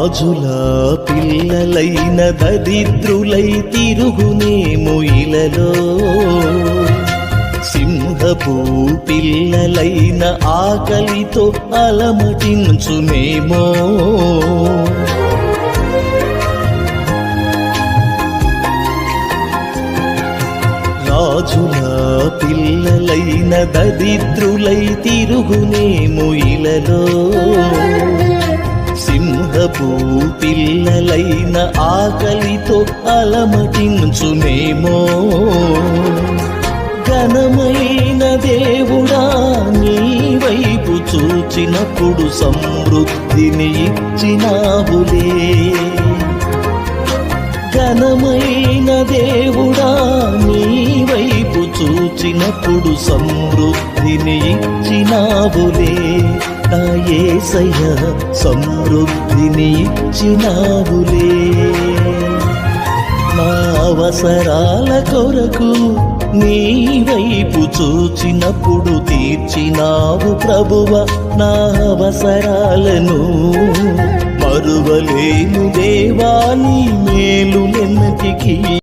రాజుల పిల్లలైన దరిద్రులై తిరుగునేము ఇలలో, సింహపు పిల్లలైన ఆకలితో అలమటించునేమో. రాజుల పిల్లలైన దరిద్రులై తిరుగునేము ఇలలో, సింహపు పిల్లలైన ఆకలితో అలమటించునేమో. ఘనమైన దేవుడా నీ వైపు చూచినప్పుడు సమృద్ధిని ఇచ్చినావులే. ఘనమైన దేవుడా నీ వైపు చూచినప్పుడు సమృద్ధిని ఇచ్చినావులే. నా యేసయ్య సమృద్ధిని ఇచ్చినావులే. నా అవసరాల కొరకు నీ వైపు చూచినప్పుడు తీర్చినావు ప్రభువా నా అవసరాలను. మరువలేను దేవా నీ మేలులెన్నటికీ.